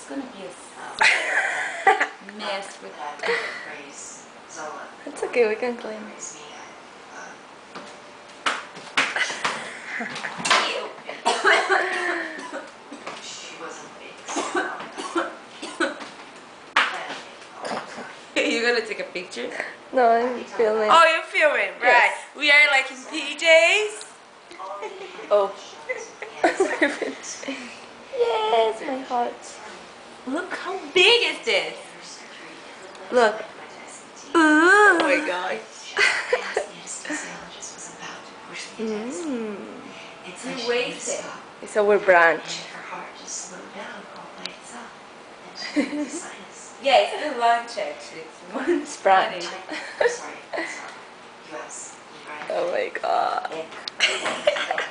It's gonna be a mess with It's okay, we can clean. You gonna take a picture? No, I'm filming. Oh, you're filming, right? Yes. We are like in PJs. Oh. Yes, my heart. Look how big is this? Look. Ooh. Oh my gosh. You wasted. It's our brunch. Yeah, it's the lunch actually. It's one It's brunch. Friday. Oh my god.